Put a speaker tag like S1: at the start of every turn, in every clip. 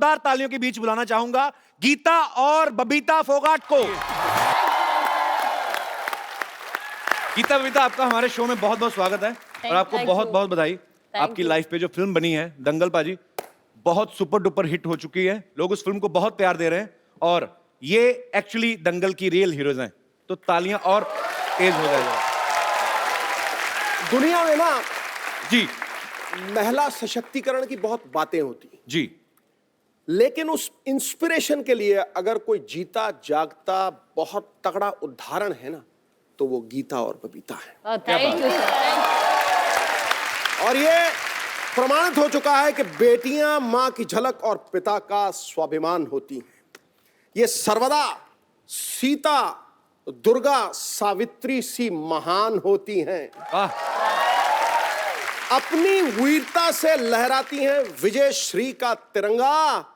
S1: जोरदार तालियों के बीच बुलाना चाहूंगा गीता और बबीता फोगाट को। गीता बबीता, आपका हमारे शो में बहुत बहुत स्वागत है और आपको बहुत बहुत बधाई। आपकी लाइफ पे जो फिल्म बनी है दंगल पाजी, बहुत सुपर डुपर हिट हो चुकी है। लोग उस फिल्म को बहुत प्यार दे रहे हैं और ये एक्चुअली दंगल की रियल हीरोज हैं, तो तालियां और तेज हो जाएगा।
S2: दुनिया में ना
S1: जी
S2: महिला सशक्तिकरण की बहुत बातें होती हैं
S1: जी,
S2: लेकिन उस इंस्पिरेशन के लिए अगर कोई जीता जागता बहुत तगड़ा उदाहरण है ना, तो वो गीता और बबीता है।
S3: Thank you sir.
S2: और ये प्रमाणित हो चुका है कि बेटियां मां की झलक और पिता का स्वाभिमान होती हैं। ये सर्वदा सीता, दुर्गा, सावित्री सी महान होती हैं। अपनी वीरता से लहराती हैं विजय श्री का तिरंगा।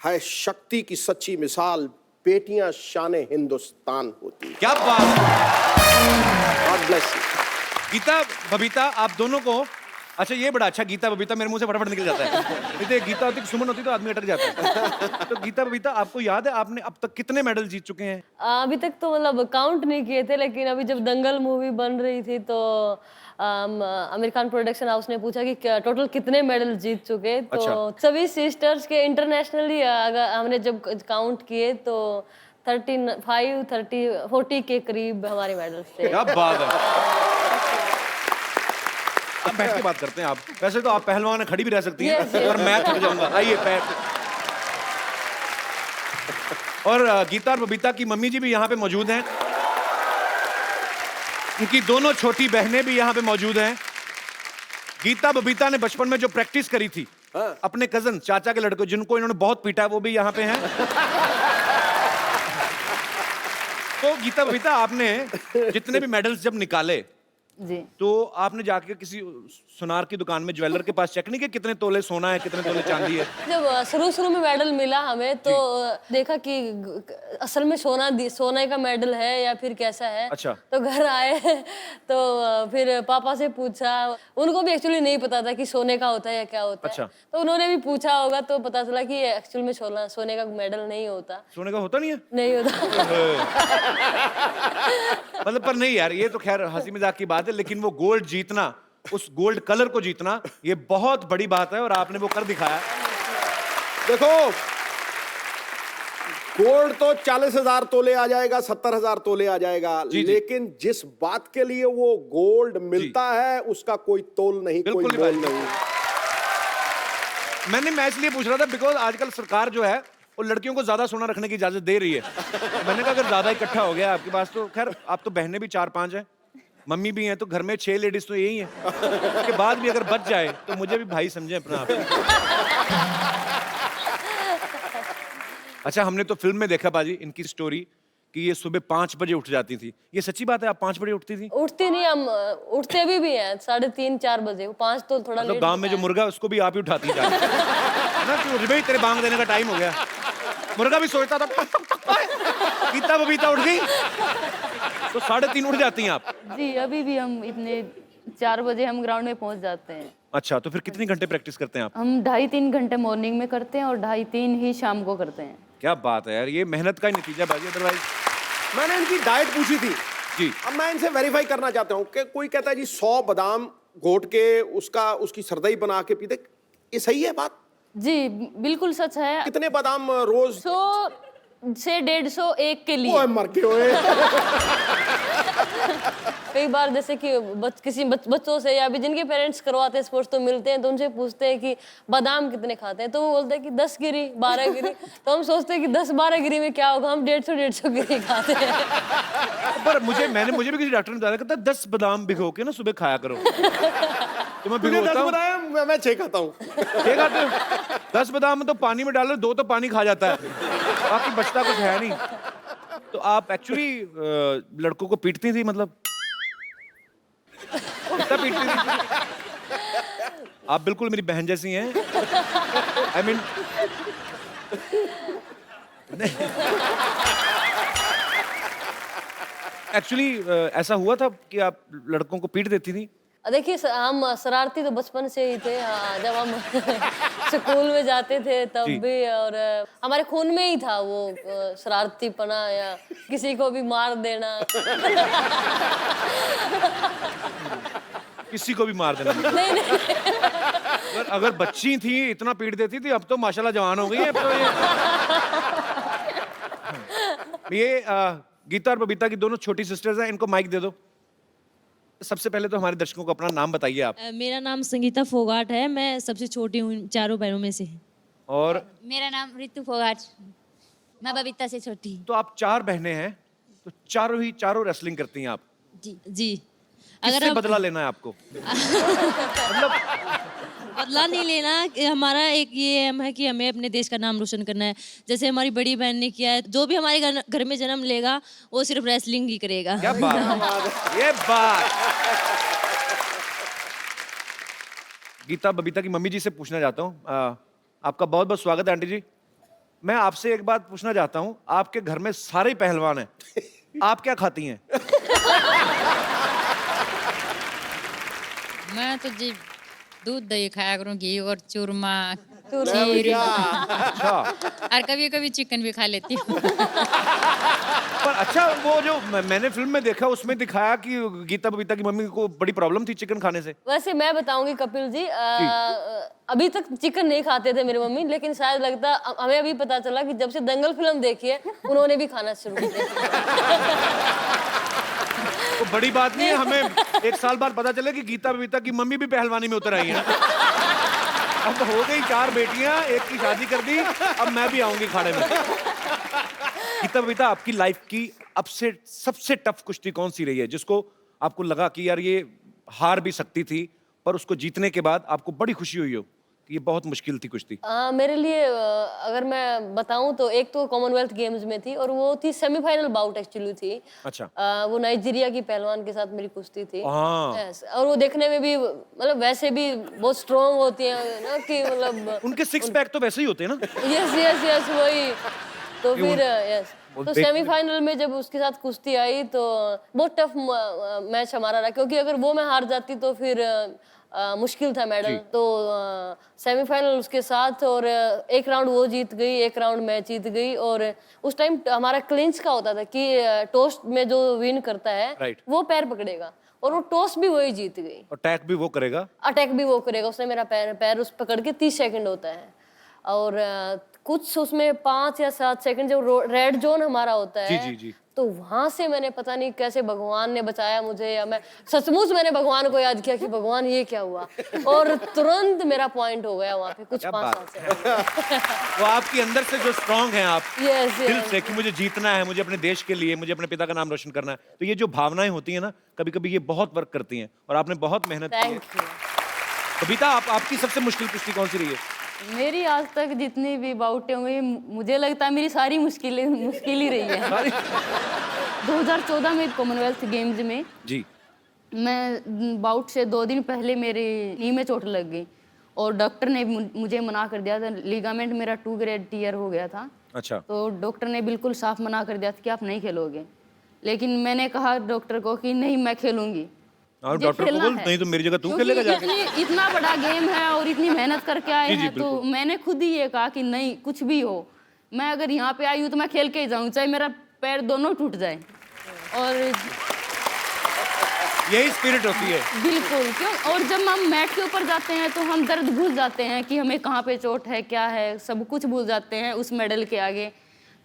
S2: है शक्ति की सच्ची मिसाल बेटियां शाने हिंदुस्तान होती हैं।
S1: क्या बात है।
S2: God bless you.
S1: Geeta Babita, आप दोनों को, अच्छा ये बड़ा अच्छा, गीता बबीता मेरे मुंह से फटाफट निकल जाता है। नहीं तो गीता होती, सुमन होती तो आदमी अटक जाता है। तो गीता बबीता, आपको याद है आपने अब तक कितने मेडल जीत चुके हैं?
S3: अभी तक तो मतलब काउंट नहीं किए थे, लेकिन अभी जब दंगल मूवी बन रही थी तो आमिर खान प्रोडक्शन हाउस ने पूछा कि टोटल कितने मेडल जीत चुके, तो
S1: अच्छा।
S3: सभी सिस्टर्स के इंटरनेशनली अगर हमने जब काउंट किए तो 35, 30, 40 के करीब हमारे मेडल्स थे।
S1: क्या बात है। अब बैठ के बात करते हैं। आप वैसे तो आप पहलवान खड़ी भी रह सकती हैं।
S3: Yes, yes.
S1: और मैं थक जाऊंगा। आइए पैर। और गीता और बबीता की मम्मी जी भी यहाँ पे मौजूद हैं। उनकी दोनों छोटी बहनें भी यहाँ पे मौजूद हैं। गीता बबीता ने बचपन में जो प्रैक्टिस करी थी अपने कजन चाचा के लड़कों, जिनको इन्होंने बहुत पीटा, वो भी यहाँ पे हैं। तो गीता बबीता, आपने जितने भी मेडल्स जब निकाले
S3: जी,
S1: तो आपने जाके किसी सुनार की दुकान में ज्वेलर के पास चेक नहीं किया कितने तोले सोना है, कितने तोले चांदी है?
S3: जब शुरू में मेडल मिला हमें तो देखा कि असल में सोने का मेडल है या फिर कैसा है।
S1: अच्छा।
S3: तो घर आए तो फिर पापा से पूछा, उनको भी एक्चुअली नहीं पता था कि सोने का होता है या क्या होता
S1: अच्छा।
S3: है। तो उन्होंने भी पूछा होगा तो पता चला कि एक्चुअल में सोने का मेडल नहीं होता।
S1: सोने का होता नहीं है?
S3: नहीं होता।
S1: मतलब पर नहीं यार, ये तो खैर हंसी मजाक की बात है, लेकिन वो गोल्ड जीतना, उस गोल्ड कलर को जीतना, ये बहुत बड़ी बात है और आपने वो कर दिखाया।
S2: देखो, गोल्ड तो 40,000 तोले आ जाएगा, 70,000 तोले आ जाएगा,
S1: जी, जी।
S2: लेकिन जिस बात के लिए वो गोल्ड मिलता है उसका कोई तोल नहीं, कोई
S1: बिल्कुल
S2: मोल
S1: नहीं। मैं इसलिए पूछ रहा था बिकॉज आजकल सरकार जो है वो लड़कियों को ज्यादा सोना रखने की इजाजत दे रही है। मैंने कहा अगर ज्यादा इकट्ठा हो गया आपके पास, तो खैर आप तो बहनें भी 4-5 हैं, मम्मी भी हैं, तो घर में 6 लेडीज तो यही हैं। उसके बाद भी अगर बच जाए तो मुझे भी भाई समझे अपना आप। अच्छा, हमने तो फिल्म में देखा बाजी इनकी स्टोरी कि ये सुबह 5 बजे उठ जाती थी। ये सच्ची बात है, आप 5 बजे उठती थी?
S3: उठती नहीं, हम उठते भी हैं 3:30-4 बजे। 5 तो थोड़ा
S1: मतलब
S3: लेट
S1: गांव में जो मुर्गा है उसको भी आप ही उठाती है ना, कि भाई तेरे बांग देने का टाइम हो गया। मुर्गा भी सोचता था। गीता बबीता उठ गई तो 3:30 उठ जाती हैं आप?
S4: जी, अभी भी हम इतने 4 बजे हम ग्राउंड में पहुंच जाते हैं।
S1: अच्छा, तो फिर कितनी घंटे प्रैक्टिस करते हैं आप?
S4: हम 2.5-3 घंटे मॉर्निंग में करते हैं और 2.5-3 ही शाम को करते हैं।
S1: क्या बात है यार, ये मेहनत का ही नतीजा बाजी, अदरवाइज।
S2: मैंने इनकी डाइट पूछी थी
S1: जी।
S2: अब मैं इनसे वेरीफाई करना चाहता हूँ कि कोई कहता है जी 100 बादाम घोट के उसकी सरदई बना के पीते, ये सही है बात?
S4: जी, बिल्कुल सच है।
S2: कितने बादाम रोज?
S4: 100 से 150 एक के लिए।
S2: ओए मर के ओए।
S3: कई बार जैसे कि किसी बच्चों से या भी जिनके पेरेंट्स करवाते हैं स्पोर्ट्स, तो मिलते हैं तो उनसे पूछते हैं कि बादाम कितने खाते हैं, तो वो बोलते हैं कि 10 गिरी 12 गिरी। तो हम सोचते हैं कि 10-12 गिरी में क्या होगा, हम 150 गिरी खाते हैं।
S1: पर मुझे भी किसी डॉक्टर ने बताया, कहता 10 बादाम भिगो के ना सुबह खाया करो। तो मैं
S2: तुझे 10
S1: भिगोता हूँ।
S2: बनाया, मैं 6 खाता हूँ।
S1: 6 खाते हो? 10 बादाम में तो पानी में डालो, 2 तो पानी खा जाता है, बाकी बचता कुछ है नहीं। तो आप एक्चुअली लड़कों को पीटती थी, मतलब कितना पीटती थी? आप बिल्कुल मेरी बहन जैसी हैं। आई मीन एक्चुअली ऐसा हुआ था कि आप लड़कों को पीट देती थी?
S3: देखिए हम शरारती तो बचपन से ही थे। हाँ, जब हम स्कूल में जाते थे तब
S1: जी।
S3: भी, और हमारे खून में ही था वो शरारतीपना या किसी को भी मार देना।
S1: किसी को भी मार देना।
S3: नहीं नहीं,
S1: अगर बच्ची थी इतना पीट देती थी, अब तो माशाल्लाह जवान हो गई है। अब तो ये गीता और बबीता की दोनों छोटी सिस्टर्स हैं, इनको माइक दे दो। सबसे पहले तो हमारे दर्शकों को अपना नाम बताइए आप।
S5: मेरा नाम संगीता फोगाट है, मैं सबसे छोटी हूँ चारों बहनों में से।
S1: और
S6: मेरा नाम रितु फोगाट, मैं बबीता से छोटी हूँ।
S1: तो आप 4 बहनें हैं, तो चारों रेसलिंग करती हैं आप।
S5: जी
S1: किससे बदला लेना है आपको? मतलब
S5: बदला नहीं लेना, कि हमारा एक ये एम है कि हमें अपने देश का नाम रोशन करना है। जैसे हमारी बड़ी बहन ने किया है, जो भी हमारे घर में जन्म लेगा वो सिर्फ रेसलिंग ही करेगा।
S1: क्या बात है, ये बात। गीता बबीता की मम्मी जी से पूछना चाहता हूँ, आपका बहुत बहुत स्वागत है आंटी जी। मैं आपसे एक बात पूछना चाहता हूँ, आपके घर में सारे पहलवान हैं, आप क्या खाती हैं?
S6: मैं तो जी दूध दही खाया करूँ, घी और चूरमा,
S2: खीर।
S1: अच्छा,
S6: और कभी कभी चिकन भी खा लेती हूँ।
S1: पर अच्छा वो जो मैंने फिल्म में देखा उसमें दिखाया कि गीता बबीता की मम्मी को बड़ी प्रॉब्लम थी चिकन खाने से।
S3: वैसे मैं बताऊंगी कपिल जी, अभी तक चिकन नहीं खाते थे मेरी मम्मी, लेकिन शायद लगता हमें अभी पता चला कि जब से दंगल फिल्म देखी है उन्होंने भी खाना शुरू किया।
S1: तो बड़ी बात नहीं है, हमें 1 साल बाद पता चले कि गीता बबीता की मम्मी भी पहलवानी में उतर आई है। अब हो गई 4 बेटियां, एक की शादी कर दी, अब मैं भी आऊंगी खाड़े में। गीता बबीता, आपकी लाइफ की अब से सबसे टफ कुश्ती कौन सी रही है, जिसको आपको लगा कि यार ये हार भी सकती थी, पर उसको जीतने के बाद आपको बड़ी खुशी हुई हो कि ये बहुत मुश्किल थी कुश्ती?
S3: मेरे लिए अगर मैं बताऊं तो एक तो कॉमनवेल्थ गेम्स में थी, और वो थी सेमीफाइनल बाउट एक्चुअली थी।
S1: अच्छा।
S3: वो नाइजीरिया की पहलवान के साथ मेरी कुश्ती थी।
S1: हाँ।
S3: Yes, और वो देखने में भी मतलब वैसे भी बहुत स्ट्रॉन्ग होती है ना, कि मतलब
S1: उनके 6 पैक तो वैसे ही होते हैं ना।
S3: यस यस यस वही। तो फिर यस,
S1: वो
S3: तो
S1: देख-
S3: सेमीफाइनल में जब उसके साथ कुश्ती आई तो बहुत टफ मैच हमारा रहा, क्योंकि अगर वो मैं हार जाती तो फिर मुश्किल था मेडल। तो सेमीफाइनल उसके साथ, और एक राउंड वो जीत गई, एक राउंड मैं जीत गई। और उस टाइम हमारा क्लिंच का होता था कि टॉस में जो विन करता है
S1: Right.
S3: वो पैर पकड़ेगा, और वो टॉस भी वही जीत गई,
S1: और अटैक भी वो करेगा।
S3: अटैक भी वो करेगा। उसने मेरा पैर उस पकड़ के 30 सेकंड होता है, और कुछ उसमें 5 या 7 सेकंड जो रेड जोन हमारा होता है।
S1: जी, जी, जी।
S3: तो वहां से मैंने पता नहीं कैसे भगवान ने बचाया मुझे, या मैं सचमुच मैंने भगवान को याद किया कि भगवान ये क्या हुआ, और तुरंत मेरा पॉइंट हो गया वहां पे कुछ
S1: क्या
S3: 5-7 सेकंड।
S1: वो आपकी अंदर से जो स्ट्रांग हैं आप,
S3: यस
S1: दिल
S3: यस
S1: से कि मुझे जीतना है, मुझे अपने देश के लिए, मुझे अपने पिता का नाम रोशन करना है, तो ये जो भावनाएं होती हैं ना, कभी कभी ये बहुत वर्क करती हैं, और आपने बहुत मेहनत की है।
S3: Thank you.
S1: बबीता, आपकी सबसे मुश्किल कुश्ती कौन सी रही है?
S4: मेरी आज तक जितनी भी बाउटें हुई, मुझे लगता है मेरी सारी मुश्किल ही रही है। 2014 में कॉमनवेल्थ गेम्स में
S1: जी।
S4: मैं बाउट से 2 दिन पहले मेरी नी में चोट लग गई, और डॉक्टर ने मुझे मना कर दिया था। लिगामेंट मेरा 2 ग्रेड टीयर हो गया था।
S1: अच्छा।
S4: तो डॉक्टर ने बिल्कुल साफ मना कर दिया था कि आप नहीं खेलोगे, लेकिन मैंने कहा डॉक्टर को कि नहीं, मैं खेलूंगी।
S1: और
S4: मुझे
S1: डॉक्टर को
S4: खेलना
S1: बोल,
S4: है।
S1: नहीं तो मेरी जगह तू
S4: क्योंकि
S1: खेलेगा जाके।
S4: इतना बड़ा गेम है और इतनी मेहनत करके आए
S1: जी, जी,
S4: हैं, तो
S1: बिल्कुल।
S4: मैंने खुद ही ये कहा कि नहीं, कुछ भी हो, मैं अगर यहाँ पे आई हूँ तो मैं खेल के ही जाऊँ, चाहे मेरा पैर दोनों टूट जाए। और
S1: यही स्पिरिट होती है।
S4: बिल्कुल, क्यों, और जब हम मैट के ऊपर जाते हैं तो हम दर्द भूल जाते हैं कि हमें कहाँ पे चोट है, क्या है, सब कुछ भूल जाते हैं उस मेडल के आगे,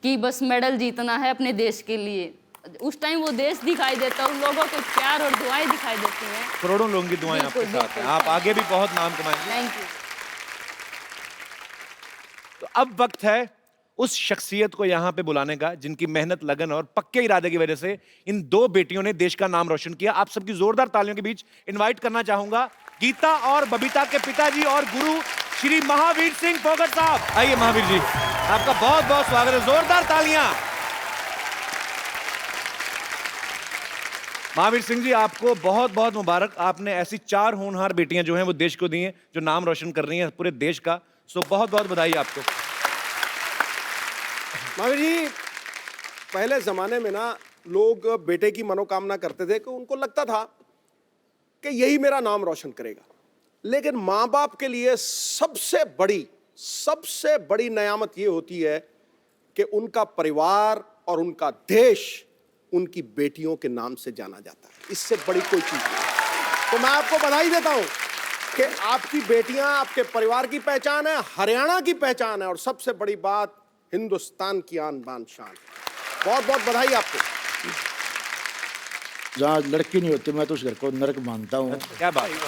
S4: कि बस मेडल जीतना है अपने देश के लिए। उस टाइम वो देश दिखाई देता है, उन लोगों के प्यार और दुआएं दिखाई देती हैं।
S1: करोड़ों लोगों की दुआएं आपके
S4: बिल्कुल,
S1: साथ हैं,
S4: बिल्कुल।
S1: आप आगे भी बहुत नाम कमाएंगे।
S4: Thank you.
S1: तो अब वक्त है उस शख्सियत को यहाँ पे बुलाने का जिनकी मेहनत, लगन और पक्के इरादे की वजह से इन 2 बेटियों ने देश का नाम रोशन किया। आप सबकी जोरदार तालियों के बीच इनवाइट करना चाहूंगा गीता और बबीता के पिताजी और गुरु श्री महावीर सिंह फोगट साहब। आइए महावीर जी, आपका बहुत बहुत स्वागत है, जोरदार तालियां। महावीर सिंह जी, आपको बहुत बहुत मुबारक। आपने ऐसी 4 होनहार बेटियां जो हैं वो देश को दी हैं, जो नाम रोशन कर रही हैं पूरे देश का। सो बहुत बहुत बधाई आपको।
S2: महावीर जी, पहले जमाने में ना लोग बेटे की मनोकामना करते थे कि उनको लगता था कि यही मेरा नाम रोशन करेगा। लेकिन माँ बाप के लिए सबसे बड़ी नेयामत ये होती है कि उनका परिवार और उनका देश उनकी बेटियों के नाम से जाना जाता है। इससे बड़ी कोई चीज नहीं। तो मैं आपको बधाई देता हूं कि आपकी बेटियां आपके परिवार की पहचान है, हरियाणा की पहचान है, और सबसे बड़ी बात हिंदुस्तान की आन बान शान। बहुत बहुत बधाई आपको।
S7: जहाँ लड़की नहीं होती मैं तो उस घर को नरक मानता हूँ।
S1: क्या बात है।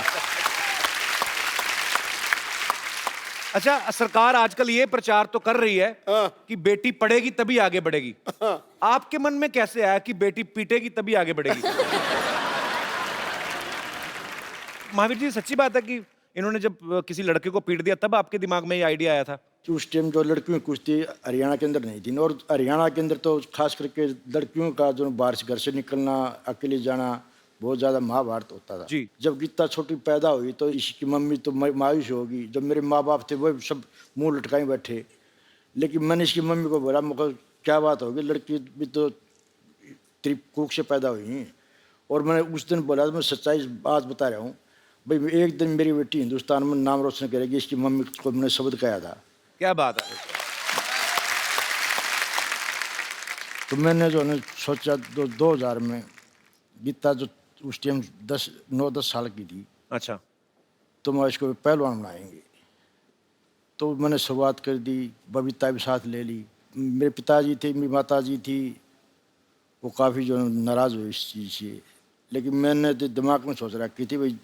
S1: अच्छा, सरकार आजकल ये प्रचार तो कर रही है कि बेटी पढ़ेगी तभी आगे बढ़ेगी। आपके मन में कैसे आया कि बेटी पीटेगी तभी आगे बढ़ेगी? महावीर जी, सच्ची बात है कि इन्होंने जब किसी लड़के को पीट दिया तब आपके दिमाग में ये आइडिया आया था?
S7: कि उस टाइम जो लड़कियों की कुश्ती हरियाणा के अंदर नहीं थी, और हरियाणा के अंदर तो खास करके लड़कियों का जो बाहर से घर से निकलना, अकेले जाना, बहुत ज़्यादा महाभारत होता था
S1: जी।
S7: जब गीता छोटी पैदा हुई तो इसकी मम्मी तो मायूस होगी। जब मेरे माँ बाप थे वो सब मुंह लटकाए बैठे, लेकिन मैंने इसकी मम्मी को बोला, मुझे क्या बात होगी, लड़की भी तो त्रिकुक से पैदा हुई हैं। और मैंने उस दिन बोला, मैं सच्चाई बात बता रहा हूँ भाई, एक दिन मेरी बेटी हिंदुस्तान में नाम रोशन करेगी, इसकी मम्मी को मैंने शब्द कहा था।
S1: क्या बात है।
S7: तो मैंने जो है सोचा 2000 में गीता जो उस टाइम 9-10 साल की थी,
S1: अच्छा,
S7: तो मैं इसको पहलवान बनाएंगे। तो मैंने शुरुआत कर दी, बबीता भी साथ ले ली। मेरे पिताजी थे, मेरी माताजी थी, वो काफ़ी जो नाराज़ हुए इस चीज़ से। लेकिन मैंने तो दिमाग में सोच रखी थी भाई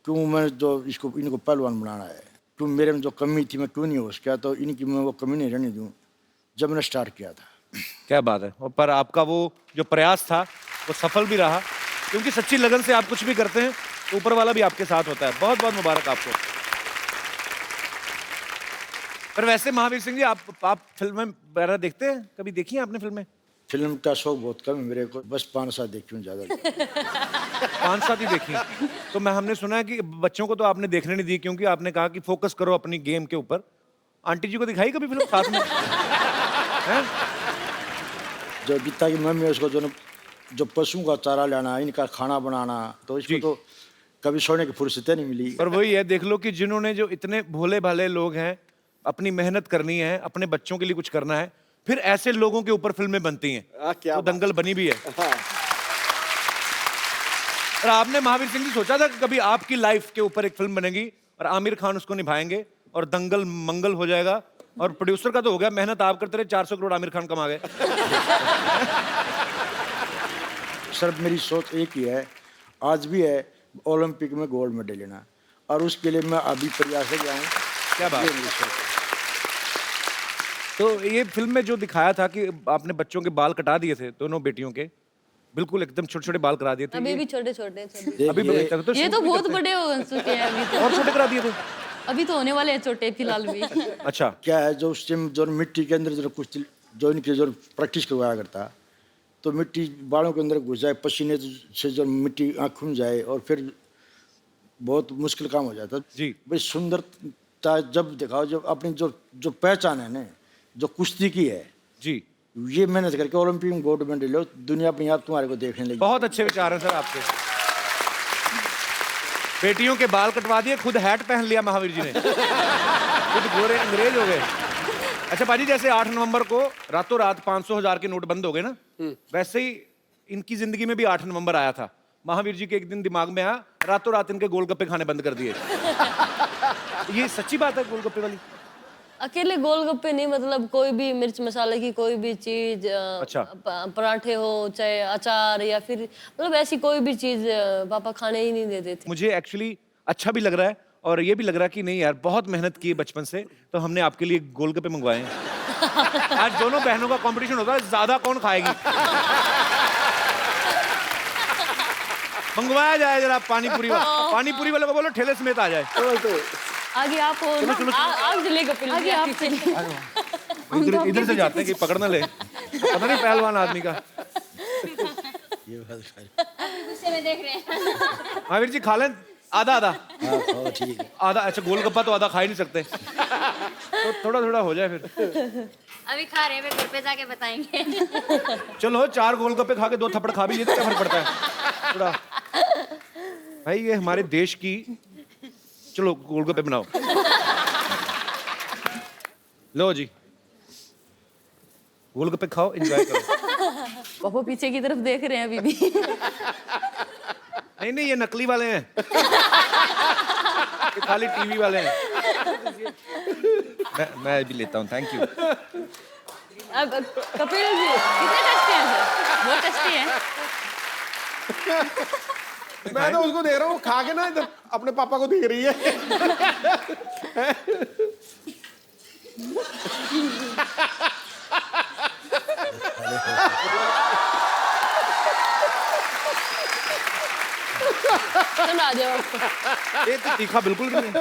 S7: क्यों मैं जो इनको पहलवान बनाना है, क्यों मेरे में जो कमी थी मैं क्यों नहीं हो सका, तो इनकी मैं वो कमी नहीं रहने दूँ, जब मैंने स्टार्ट किया था।
S1: क्या बात है। और पर आपका वो जो प्रयास था वो सफल भी रहा, क्योंकि सच्ची लगन से आप कुछ भी करते हैं तो ऊपर वाला भी आपके साथ होता है। बहुत बहुत मुबारक आपको। पर वैसे महावीर सिंह जी, आप फिल्में वगैरह देखते हैं? कभी देखी हैं आपने फिल्में?
S7: फिल्म का शौक बहुत कम है मेरे को, बस 5-7 देखी हूँ ज़्यादा।
S1: 5-7 ही देखी। तो हमने सुना है कि बच्चों को तो आपने देखने नहीं दी, क्योंकि आपने कहा कि फोकस करो अपनी गेम के ऊपर। आंटी जी को दिखाई कभी फिल्म साथ में? हैं?
S7: जो गीता की मम्मी है उसको जो पशुओं का चारा लाना, इनका खाना बनाना, तो इसको तो कभी सोने की फुर्सत नहीं मिली।
S1: पर वही है, देख लो कि जिन्होंने जो इतने भोले भाले लोग हैं, अपनी मेहनत करनी है, अपने बच्चों के लिए कुछ करना है, फिर ऐसे लोगों के ऊपर फिल्में बनती हैं।
S2: क्या
S1: तो दंगल बनी भी है।
S2: हाँ।
S1: और आपने महावीर सिंह जी सोचा था कि कभी आपकी लाइफ के ऊपर एक फिल्म बनेगी और आमिर खान उसको निभाएंगे और दंगल मंगल हो जाएगा? और प्रोड्यूसर का तो हो गया, मेहनत आप करते रहे, 400 करोड़ आमिर खान कमा गए।
S7: सर मेरी सोच एक ही है, आज भी है, ओलंपिक में गोल्ड मेडल लेना, और उसके लिए मैं अभी प्रयास कर रहा हूँ।
S1: क्या बात है। तो ये फिल्म में जो दिखाया था कि आपने बच्चों के बाल कटा दिए थे, दोनों बेटियों के बिल्कुल एकदम छोटे छोटे बाल करा दिए थे।
S3: अभी भी छोटे छोटे
S1: अभी भी तो
S4: ये तो बहुत बड़े हो चुके हैं अभी तो।
S1: और छोटे करा दिए थे।
S4: अभी तो होने वाले हैं छोटे फिलहाल भी।
S1: अच्छा,
S7: क्या है जो उस टाइम जो मिट्टी के अंदर जो कुछ जो इनकी जो प्रैक्टिस करवाया करता, तो मिट्टी बालों के अंदर घुस जाए, पसीने से जो मिट्टी आँखों में जाए, और फिर बहुत मुश्किल काम हो जाता
S1: जी।
S7: भाई। सुंदरता जब दिखाओ, जब अपनी जो पहचान है ना, जो कुश्ती की है
S1: जी,
S7: ये मेहनत करके ओलंपिक में गोल्ड मेडल लो, दुनिया अपने आप तुम्हारे को देखने लगी।
S1: बहुत अच्छे विचार हैं सर आपके। बेटियों के बाल कटवा दिए, खुद हैट पहन लिया महावीर जी ने, खुद गोरे अंग्रेज हो गए। अच्छा पाजी, जैसे 8 नवंबर को रातों रात 500,000 के नोट बंद हो गए ना, वैसे ही इनकी जिंदगी में भी 8 नवंबर आया था। महावीर जी के एक दिन दिमाग में आया, रातों रात इनके गोलगप्पे खाने बंद कर दिए। ये सच्ची बात है गोलगप्पे वाली?
S3: अकेले गोलगप्पे नहीं, मतलब कोई भी मिर्च मसाले की कोई भी चीज,
S1: अच्छा।
S3: पराठे हो चाहे अचार या फिर मतलब ऐसी कोई भी चीज पापा खाने ही नहीं देते थे।
S1: मुझे एक्चुअली अच्छा भी लग रहा है और ये भी लग रहा है कि नहीं यार, बहुत मेहनत की है बचपन से, तो हमने आपके लिए गोलगप्पे मंगवाए हैं। आज दोनों बहनों का कंपटीशन होता है, ज्यादा कौन खाएगी। मंगवाया जाए जरा पानीपुरी वाले को बोलो ठेले समेत आ जाए।
S3: आगे आप हो ना, आप जलेगा
S4: आगे आप चलिए।
S1: इधर से जाते हैं कि पकड़ ना ले, पता नहीं पहलवान आदमी का।
S7: ये बात है।
S6: गुस्से में देख रहे हैं।
S1: महावीर जी खा लें आधा आधा।
S7: हाँ ठीक है।
S1: आधा, अच्छा गोलगप्पा तो आधा खा ही नहीं सकते, तो थोड़ा थोड़ा हो जाए फिर।
S6: अभी खा रहे हैं, फिर घर पे जाके बताएंगे।
S1: चलो 4 गोलगप्पे खा के 2 थप्पड़ खा भी लिए तो क्या फर्क पड़ता है थोड़ा। भाई ये हमारे देश की, चलो गोलगप्पे बनाओ। लो जी, गोलगप्पे खाओ, एंजॉय करो।
S4: पापा पीछे की तरफ देख रहे हैं अभी भी।
S1: नहीं नहीं, ये नकली वाले हैं। ये खाली टीवी वाले हैं। मैं भी लेता हूँ, थैंक यू।
S3: अब कपिल जी,
S4: कितने टेस्टी हैं सर? बहुत टेस्टी हैं।
S2: मैं तो उसको देख रहा हूँ खा के ना, इधर अपने पापा को देख रही है।
S3: सुना दो।
S1: ये तो तीखा बिल्कुल भी नहीं।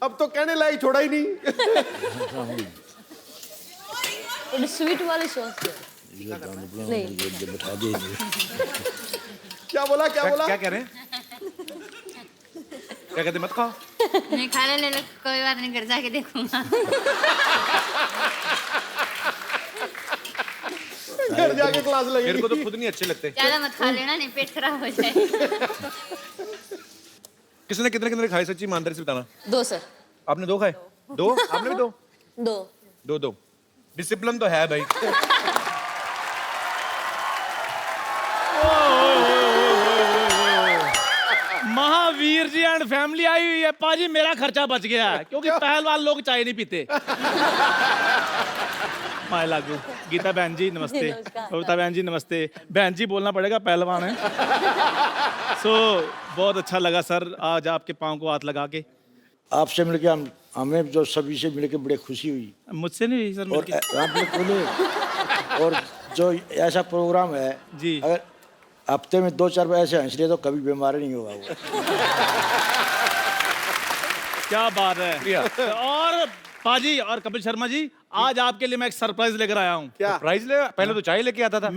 S2: अब तो कहने लायक छोड़ा ही नहीं।
S3: थोड़ी स्वीट वाली सॉस नहीं।
S7: बैठा दे।
S2: क्या बोला क्या बोला?
S1: क्या कह रहे हैं? क्या कहते, मत खाओ?
S6: नहीं खाने ले लो, कोई बात नहीं, घर जाके देखूंगा।
S2: घर जाके क्लास
S1: मेरे
S2: लगेगी।
S1: को तो खुद नहीं अच्छे लगते।
S6: ज्यादा मत खा लेना, नहीं पेट खराब हो जाए।
S1: किसने कितने कितने खाए, सच्ची ईमानदारी से बताना।
S3: 2 सर।
S1: आपने 2 खाए? 2? आपने भी 2?
S3: 2।
S1: 2। डिसिप्लिन तो है भाई।
S8: Mahavir ji and family I हुई है। पाजी मेरा खर्चा बच गया है क्योंकि पहलवान लोग चाय नहीं पीते। माय लागू। गीता बहन जी नमस्ते।
S3: नमस्कार।
S8: बबीता बहन जी नमस्ते। बहन जी बोलना पड़ेगा, पहलवान है। बहुत अच्छा लगा सर आज आपके पाँव को हाथ लगा के।
S7: आपसे मिलके हमें जो सभी से मिलके बड़ी खुशी हुई।
S8: मुझसे नहीं हुई सर
S7: और
S8: मिलके।
S7: आप लोग बोले, और जो ऐसा प्रोग्राम है
S8: जी।
S7: अगर हफ्ते में 2-4 बार ऐसे हंस लिए तो कभी बीमार नहीं होगा वो।
S8: क्या बात है।
S1: प्रिया।
S8: और पाजी और कपिल शर्मा जी, आज आपके लिए मैं एक सरप्राइज लेकर आया हूँ।
S2: क्या?
S1: प्राइज ले, पहले तो चाय लेके आता था।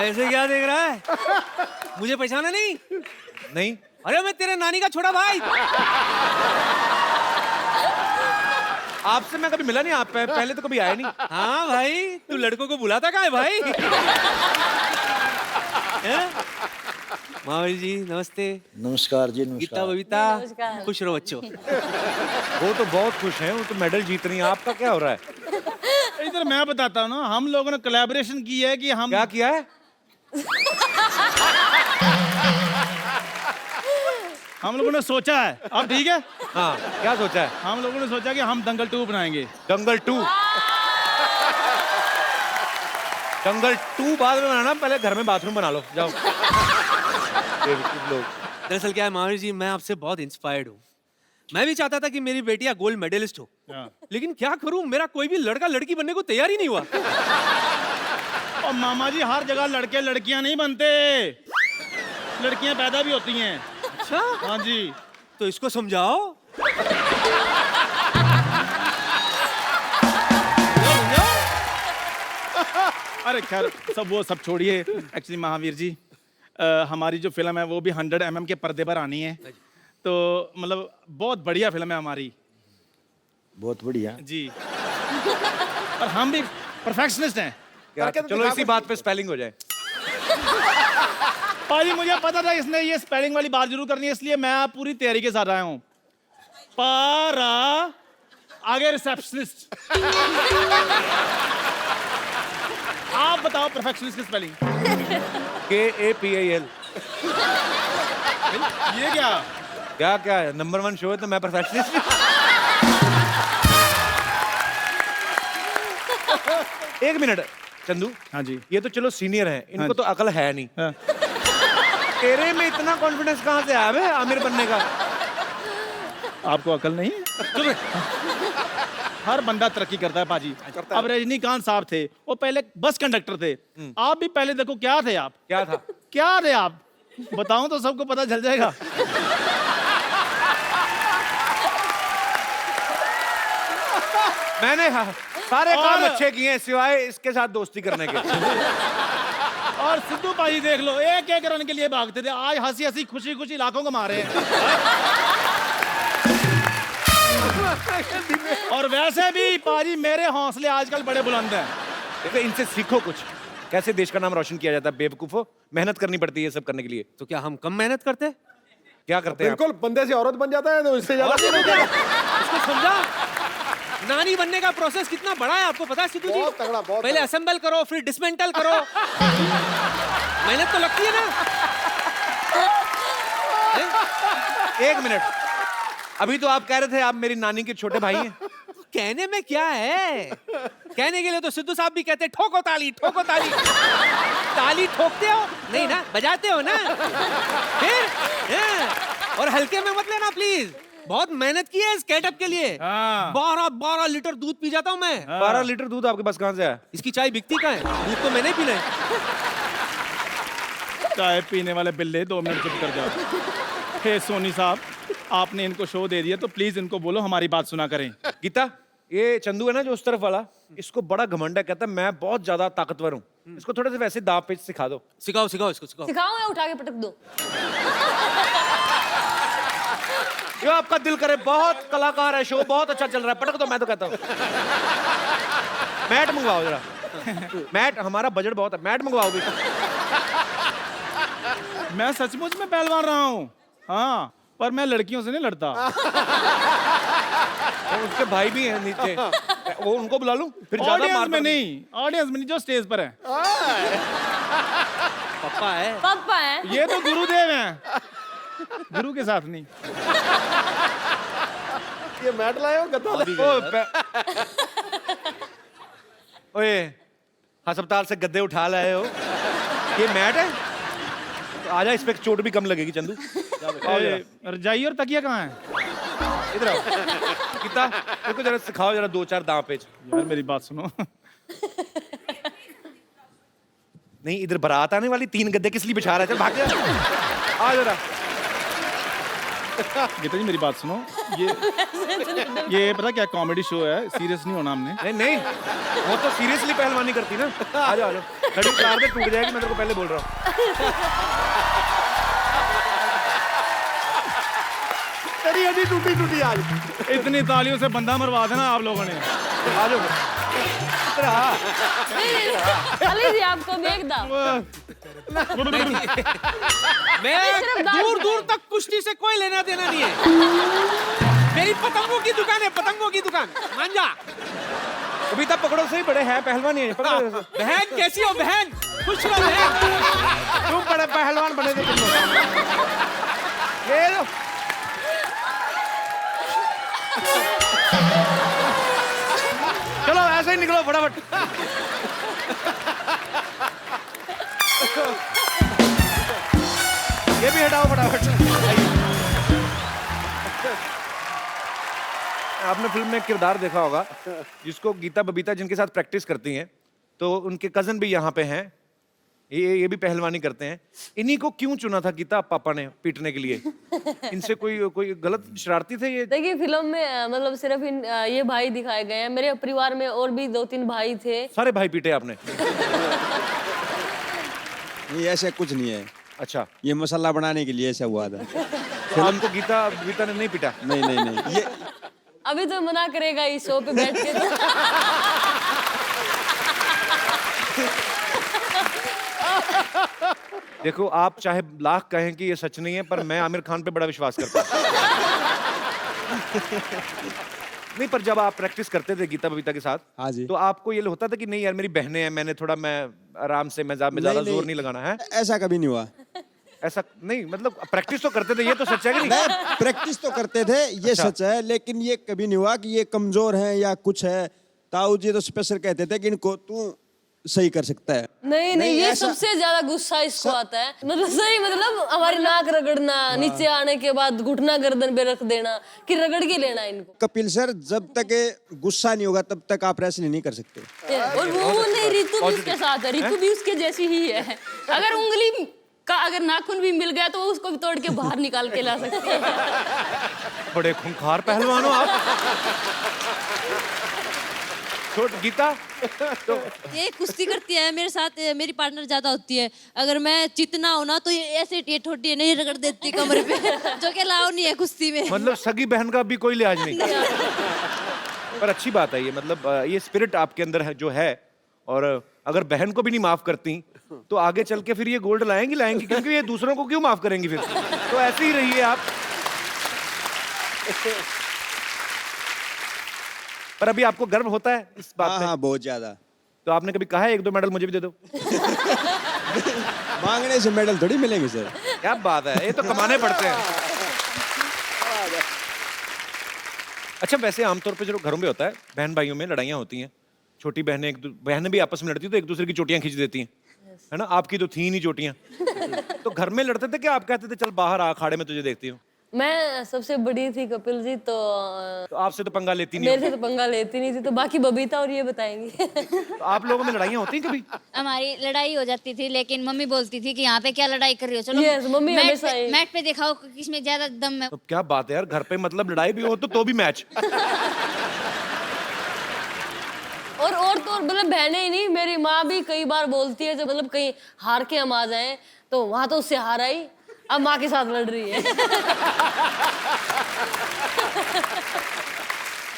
S9: ऐसे क्या देख रहा है? मुझे पहचाना नहीं?
S1: नहीं।
S9: अरे मैं तेरे नानी का छोटा भाई।
S1: आपसे मैं कभी मिला नहीं, आप पहले तो कभी आया नहीं।
S9: हाँ भाई, तू लड़कों को बुलाता कहाँ है भाई? महावीर जी नमस्ते।
S7: नमस्कार जी,
S9: गीता
S7: नमस्कार।
S9: बबीता,
S3: नमस्कार।
S9: खुश रहो बच्चों।
S1: वो तो बहुत खुश हैं, वो तो मेडल जीत रही हैं। आपका क्या हो रहा है?
S8: इधर मैं बताता हूँ ना, हम लोगों ने कोलैबोरेशन की है कि हम
S1: क्या किया है?
S8: हम लोगों ने सोचा है। अब ठीक है,
S1: हाँ, क्या सोचा है?
S8: हम लोगों ने सोचा कि हम दंगल 2 बनाएंगे।
S1: दंगल 2। दंगल 2 बाद में बनाना, पहले घर में बाथरूम बना लो, जाओ। लोग
S9: दरअसल क्या है महावीर जी, मैं आपसे बहुत इंस्पायर्ड हूँ। मैं भी चाहता था कि मेरी बेटियां गोल्ड मेडलिस्ट हो, लेकिन क्या करूं, मेरा कोई भी लड़का लड़की बनने को तैयार ही नहीं हुआ।
S8: और मामा जी हर जगह लड़के लड़कियां नहीं बनते, लड़कियां पैदा भी होती हैं।
S9: अच्छा,
S8: हाँ जी।
S9: तो इसको समझाओ।
S8: अरे खैर वो सब छोड़िए। एक्चुअली महावीर जी, हमारी जो फिल्म है वो भी 100 mm के पर्दे पर आनी है, तो मतलब बहुत बढ़िया फिल्म है हमारी।
S7: बहुत बढ़िया
S8: जी। और हम भी परफेक्शनिस्ट हैं।
S1: चलो इसी बात पे स्पेलिंग हो जाए।
S8: पाजी मुझे पता था इसने ये स्पेलिंग वाली बात जरूर करनी है, इसलिए मैं पूरी तैयारी के साथ आया हूँ। पारा आगे रिसेप्शनिस्ट। आप बताओ परफेक्शनिस्ट की स्पेलिंग।
S1: KAPAL।
S8: ये क्या?
S1: क्या क्या है? नंबर 1 शो है तो मैं परफेक्शनिस्ट। एक मिनट चंदू।
S8: हाँ जी।
S1: ये तो चलो सीनियर हैं, इनको
S8: हाँ
S1: तो अकल है नहीं।
S8: हाँ।
S1: तेरे में इतना कॉन्फिडेंस कहाँ से आया बे आमिर बनने का?
S8: आपको अकल नहीं है? हर बंदा तरक्की करता है पाजी। अब रजनीकांत साहब थे, वो पहले बस कंडक्टर थे। आप भी पहले देखो क्या थे आप?
S1: क्या था?
S8: क्या थे आप? बताऊं तो सबको पता चल जाएगा।
S1: मैंने सारे काम
S8: और-
S1: अच्छे किए हैं सिवाय इसके साथ दोस्ती करने के।
S8: और सिद्धू पाजी देख लो, एक एक रन के लिए भागते थे, आज हंसी हंसी खुशी खुशी लाखों कमा रहे हैं। और वैसे भी पाजी मेरे हौसले आजकल बड़े बुलंद हैं।
S1: देखो इनसे सीखो कुछ। कैसे देश का नाम रोशन किया जाता है? बेवकूफो, मेहनत करनी पड़ती है ये सब करने के लिए।
S9: तो क्या हम कम मेहनत करते हैं?
S1: क्या करते हैं आप?
S2: बिल्कुल, बंदे से औरत बन जाता है तो इससे ज्यादा नहीं होता।
S9: इसको समझा? नानी बनने का प्रोसेस कितना बड़ा है आपको पता है सिद्धू जी?
S2: बहुत तगड़ा, बहुत
S9: पहले
S2: तगड़ा।
S9: असेंबल करो, फिर डिसमेंटल करो। मेहनत तो लगती है ना।
S1: एक मिनट, अभी तो आप कह रहे थे आप मेरी नानी के छोटे भाई हैं।
S9: कहने में क्या है? कहने के लिए तो सिद्धू साहब भी कहते हैं ठोको ताली, ठोको ताली। ताली ठोकते हो नहीं ना, बजाते हो ना। फिर और हल्के में मत लेना प्लीज। बहुत मेहनत की है इस गेटअप के लिए। 12 लीटर दूध पी जाता हूँ मैं।
S1: 12 लीटर दूध आपके पास कहाँ से आया?
S9: इसकी चाय बिकती कहाँ है? दूध तो मैंने ही पीना है।
S8: चाय पीने वाले बिल्ले 2 मिनट चुप कर जाओ। हे सोनी साहब, आपने इनको शो दे दिया तो प्लीज इनको बोलो हमारी बात सुना करें।
S1: गीता, ये चंदू है ना जो उस तरफ वाला, इसको बड़ा घमंड है, कहता है मैं बहुत ज्यादा ताकतवर हूँ। इसको थोड़े से वैसे दाव पेच सिखा दो।
S9: सिखाओ सिखाओ इसको सिखाओ।
S3: सिखाओ या उठा के पटक दो?
S1: जो आपका दिल करे, बहुत कलाकार है, शो बहुत अच्छा चल रहा है, पटक दो। मैं तो कहता हूँ मैट मंगवाओ जरा। मैट, हमारा बजट बहुत है, मैट मंगवाओ भी।
S8: मैं सचमुच में पहलवान रहा हूँ, हाँ, पर मैं लड़कियों से नहीं लड़ता।
S1: और उसके भाई भी हैं नीचे, वो उनको बुला लूं फिर ज्यादा
S8: ऑडियंस
S1: मार
S8: में नहीं, ऑडियंस में नहीं, जो स्टेज पर है।
S9: पप्पा है।
S3: पापा है।
S8: ये तो गुरुदेव हैं, गुरु के साथ नहीं।
S2: ये मैट लाए हो गद्दा लाए?
S1: ओए, अस्पताल से गद्दे उठा लाए हो, ये मैट है? आजा, इस पे चोट भी कम लगेगी चंदू।
S8: रजाई और तकिया कहाँ है?
S1: इधर आओ। गीता, इसको जरा सिखाओ जरा 2-4 दांव पेच।
S8: यार मेरी बात सुनो।
S1: नहीं, इधर बारात आने वाली, 3 गद्दे किस लिए बिछा रहा है? चल भाग जा, आ जरा।
S8: गीता जी मेरी बात सुनो, ये पता क्या कॉमेडी शो है, सीरियस नहीं होना हमने।
S1: नहीं नहीं, वो तो सीरियसली पहलवानी करती ना। आ जाओ, घड़ी उतार दे, टूट जाएगी, मैं तेरे को पहले बोल रहा हूँ।
S2: तेरी हड्डी टूटी टूटी आज।
S8: इतनी तालियों से बंदा मरवा देना आप लोगों ने।
S1: आ जाओ। इधर आ।
S3: अली जी आपको भी एक दाव।
S9: मैं दूर दूर तक कुश्ती से कोई लेना देना नहीं है। मेरी पतंगों की दुकान है, पतंगों की दुकान। मान जा।
S1: अभी तक पकड़ो, सही बड़े हैं पहलवान ही है। पकड़ो।
S9: बहन कैसी हो बहन? खुश रहो बहन।
S1: तुम बड़े पहलवान बने थे तुम लोग। ये लो। चलो ऐसे ही निकलो फटाफट। ये भी हटाओ फटाफट। आपने फिल्म में एक किरदार देखा होगा जिसको गीता बबीता जिनके साथ प्रैक्टिस करती हैं, तो उनके कजन भी यहाँ पे हैं, ये भी पहलवानी करते हैं। इन्हीं को क्यों चुना था गीता पापा ने पीटने के लिए? इनसे कोई गलत शरारती थे ये?
S3: देखिए फिल्म में मतलब सिर्फ ये भाई दिखाए गए हैं। मेरे परिवार में और भी 2-3 भाई थे।
S1: सारे भाई पीटे आपने?
S10: ये ऐसा कुछ नहीं है।
S1: अच्छा,
S10: ये मसाला बनाने के लिए ऐसा हुआ था।
S1: तो आपको गीता ने नहीं पीटा?
S10: नहीं नहीं नहीं, ये
S3: अभी तो मना करेगा इस शो पे बैठ के।
S1: देखो, आप चाहे लाख कहें कि ये सच नहीं है, पर मैं आमिर खान पे बड़ा विश्वास करता हूँ। नहीं, पर जब आप प्रैक्टिस करते थे गीता बबीता के साथ,
S10: हाँ जी,
S1: तो आपको ये होता था कि नहीं यार मेरी बहनें हैं, मैं आराम से, मैं ज्यादा जोर नहीं लगाना है?
S10: ऐसा कभी नहीं हुआ।
S1: ऐसा नहीं, मतलब प्रैक्टिस तो करते थे, ये तो सच है कि नहीं?
S10: नहीं, प्रैक्टिस तो करते थे, ये सच है, लेकिन ये कभी नहीं हुआ कि ये कमजोर है या कुछ है। ताऊ जी तो स्पेशल कहते थे कि इनको तू सही कर सकता है।
S3: नहीं, ये सबसे ज्यादा गुस्सा इसको आता है। मतलब सही, मतलब हमारी नाक रगड़ना, नीचे आने के बाद घुटना गर्दन पे रख देना कि रगड़ के लेना इनको।
S10: कपिल सर, जब तक गुस्सा नहीं होगा तब तक आप रेसलिंग नहीं कर सकते।
S3: और वो नहीं, रितु भी उसके साथ है, रितु भी उसके जैसी ही है। अगर उंगली का अगर नाखून भी मिल गया तो वो उसको भी तोड़ के बाहर निकाल के ला सकते हैं।
S1: बड़े खूंखार पहलवान हो आप। छोट गीता तो
S5: ये कुश्ती करती है मेरे साथ, मेरी पार्टनर ज्यादा होती है। अगर मैं चितना हो ना तो ये ऐसे ये ठोडी नहीं रगड़ देती कमरे पे, जो कि लाओ नहीं है कुश्ती में।
S1: मतलब सगी बहन का भी कोई लिहाज नहीं। पर अच्छी बात है ये, मतलब ये स्पिरिट आपके अंदर है जो है, और अगर बहन को भी नहीं माफ करती तो आगे चल के फिर ये गोल्ड लाएंगी क्योंकि ये दूसरों को क्यों माफ करेंगी फिर। तो ऐसे ही रहिए आप। पर अभी आपको गर्व होता है इस बात पे?
S10: हाँ बहुत ज्यादा।
S1: तो आपने कभी कहा है 1-2 मेडल मुझे भी दे दो?
S10: मांगने से मेडल थोड़ी मिलेंगे सर।
S1: क्या बात है, ये तो कमाने पड़ते हैं। अच्छा, वैसे आमतौर पे जो घरों में होता है, बहन भाइयों में लड़ाइयाँ होती हैं, छोटी बहनें भी आपस में लड़ती तो एक दूसरे की चोटियां खींच देती हैं, है ना? आपकी तो थी नहीं चोटियां। तो घर में लड़ते थे क्या आप कहते थे चल बाहर आ, अखाड़े में तुझे देखती हूँ?
S3: मैं सबसे बड़ी थी कपिल जी, तो
S1: तो आपसे तो पंगा लेती नहीं
S3: मेरे से तो पंगा लेती नहीं थी, तो बाकी बबीता और ये बताएंगी।
S1: तो आप लोगों में लड़ाइयाँ होती हैं कभी?
S6: हमारी लड़ाई हो जाती थी, लेकिन मम्मी बोलती थी कि यहाँ पे क्या लड़ाई कर रही हो, चलो
S3: Yes, मम्मी हमेशा ही।
S6: मैट पे दिखाओ किसमें ज्यादा दम है।
S1: तो क्या बात है यार, घर पे मतलब लड़ाई भी हो तो भी मैच।
S3: और तो मतलब बहनें ही नहीं, मेरी माँ भी कई बार बोलती है, जब मतलब कहीं हार के हम आ जाएं तो वहां तो उससे हार आई, अब माँ के साथ लड़ रही है।